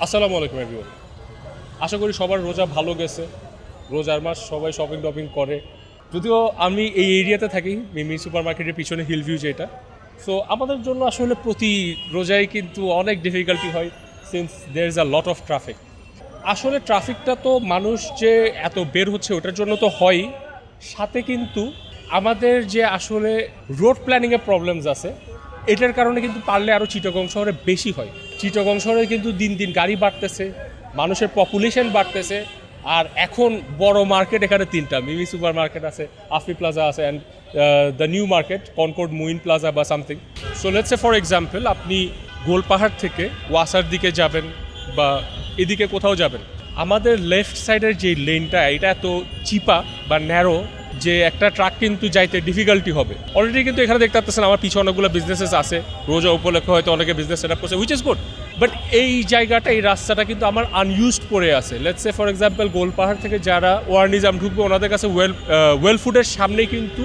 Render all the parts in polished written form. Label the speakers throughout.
Speaker 1: আসসালামু আলাইকুম এভরিওয়ান। আশা করি সবার রোজা ভালো গেছে। রোজার মাস সবাই শপিং টপিং করে। যদিও আমি এই এরিয়াতে থাকি, মিমি সুপার মার্কেটের পিছনে হিল ভিউ যেটা। সো আমাদের জন্য আসলে প্রতি রোজায় কিন্তু অনেক ডিফিকাল্টি হয়, since there is a lot of traffic. আসলে ট্রাফিকটা তো মানুষ যে এত বের হচ্ছে ওটার জন্য তো হয়ই, সাথে কিন্তু আমাদের যে আসলে রোড প্ল্যানিংয়ের প্রবলেমস আছে এটার কারণে কিন্তু পারলে আরও চিটাগং শহরে বেশি হয়। চিটাগং শহরে কিন্তু দিন দিন গাড়ি বাড়তেছে, মানুষের পপুলেশন বাড়তেছে, আর এখন বড় মার্কেট এখানে তিনটা, মিমি সুপার মার্কেট আছে, আফরি প্লাজা আছে, and the new market Concord Muin plaza বা something. So let's say for example আপনি গোলপাহাড় থেকে ওয়াসার দিকে যাবেন বা এদিকে কোথাও যাবেন, আমাদের লেফট সাইডের যে লেনটা এটা এত চিপা বা ন্যারো যে একটা ট্রাক কিন্তু যাইতে ডিফিকাল্টি হবে। অলরেডি কিন্তু এখানে দেখতে পাচ্ছেন আমার পিছনে অনেকগুলো বিজনেসেস আছে, রোজা উপলক্ষে হয়তো অনেকে বিজনেস সেট আপ করছে, হুইচ ইজ গুড। বাট এই জায়গাটা, এই রাস্তাটা কিন্তু আমার আনইউজড পড়ে আছে। Let's say for example Golpahar থেকে যারা ওয়ার্নিজাম ঢুকবে ওনাদের কাছে ওয়েল ফুডের সামনেই কিন্তু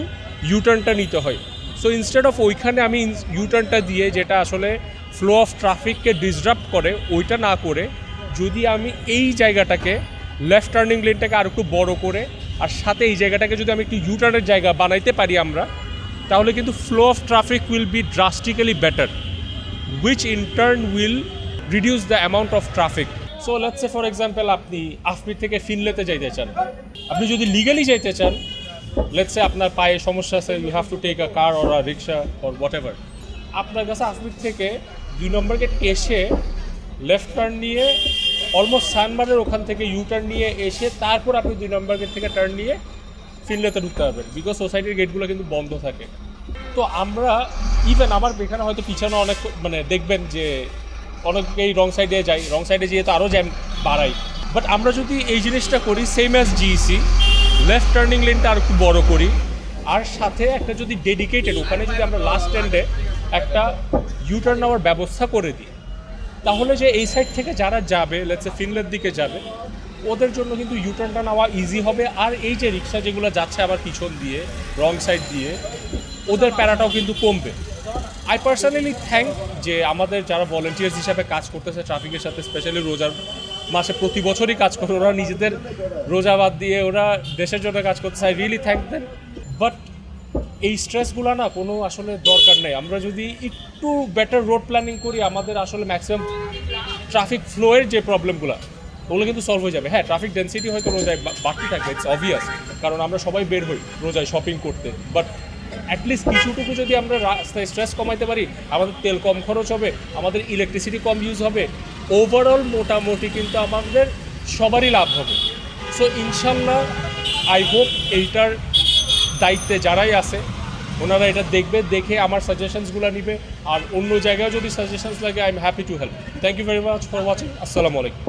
Speaker 1: ইউটার্নটা নিতে হয়। সো ইনস্টেড অফ ওইখানে আমি ইউটার্নটা দিয়ে যেটা আসলে ফ্লো অফ ট্রাফিককে ডিসরাপ্ট করে ওইটা না করে যদি আমি এই জায়গাটাকে লেফট টার্নিং লেনটাকে আর একটু বড় করে আর সাথে এই জায়গাটাকে যদি আমি একটু ইউটার্নের জায়গা বানাইতে পারি আমরা, তাহলে কিন্তু flow of traffic will be drastically better, which in turn will reduce the amount of traffic. So let's say for example আপনি আফরি থেকে ফিনলেতে যাইতে চান, আপনি যদি লিগালি যাইতে চান, let's say আপনার পায়ে সমস্যা আছে, you have to take a car or a rickshaw or whatever, আপনার কাছে আফরি থেকে 2 নম্বর গেট এসে লেফট টার্ন নিয়ে অলমোস্ট সানমারের ওখান থেকে ইউ টার্ন নিয়ে এসে তারপর আপনি 2 নম্বর গেট থেকে টার্ন নিয়ে ফিনলেতে ঢুকতে পারবেন, বিকজ সোসাইটির গেটগুলো কিন্তু বন্ধ থাকে। তো আমরা ইভেন আমার এখানে হয়তো পিছনে অনেক দেখবেন যে অনেকেই রং সাইডে যাই, রং সাইডে যেয়ে তো আরও জ্যাম বাড়াই। বাট আমরা যদি এই জিনিসটা করি same as GEC, left turning লেনটা আর একটু বড় করি, আর সাথে একটা যদি ডেডিকেটেড ওখানে যদি আমরা লাস্ট এন্ডে একটা ইউটার্ন নেওয়ার ব্যবস্থা করে দিই, তাহলে যে এই সাইড থেকে যারা যাবে লেটস সে ফিনলের দিকে যাবে ওদের জন্য কিন্তু ইউটার্নটা নেওয়া ইজি হবে। আর এই যে রিক্সা যেগুলো যাচ্ছে আবার পিছন দিয়ে রং সাইড দিয়ে, ওদের প্যারাটাও কিন্তু কমবে। আই পার্সোনালি থ্যাঙ্ক যে আমাদের যারা ভলেন্টিয়ার্স হিসাবে কাজ করতেছে ট্রাফিকের সাথে, স্পেশালি রোজার মাসে প্রতি বছরই কাজ করে, ওরা নিজেদের রোজা বাদ দিয়ে ওরা দেশের জন্য কাজ করতেছে, I really thank them. But এই স্ট্রেসগুলো না কোনো আসলে দরকার নেই। আমরা যদি একটু বেটার রোড প্ল্যানিং করি, আমাদের আসলে ম্যাক্সিমাম ট্রাফিক ফ্লোয়ের যে প্রবলেমগুলো ওগুলো কিন্তু সলভ হয়ে যাবে। হ্যাঁ, ট্রাফিক ডেন্সিটি হয়তো রোজায় বাড়তি থাকবে, ইটস অবভিয়াস, কারণ আমরা সবাই বের হই রোজায় শপিং করতে। বাট অ্যাটলিস্ট কিছুটুকু যদি আমরা রাস্তায় স্ট্রেস কমাইতে পারি, আমাদের তেল কম খরচ হবে, আমাদের ইলেকট্রিসিটি কম ইউজ হবে, ওভারঅল মোটামুটি কিন্তু আমাদের সবারই লাভ হবে। সো ইনশাল্লাহ আই হোপ এইটার দায়িত্বে যারাই আছে ওনারা এটা দেখবে, দেখে আমার সাজেশনসগুলো নিবে, আর অন্য জায়গায় যদি সাজেশনস লাগে I am happy to help. Thank you very much for watching. আসসালামু আলাইকুম।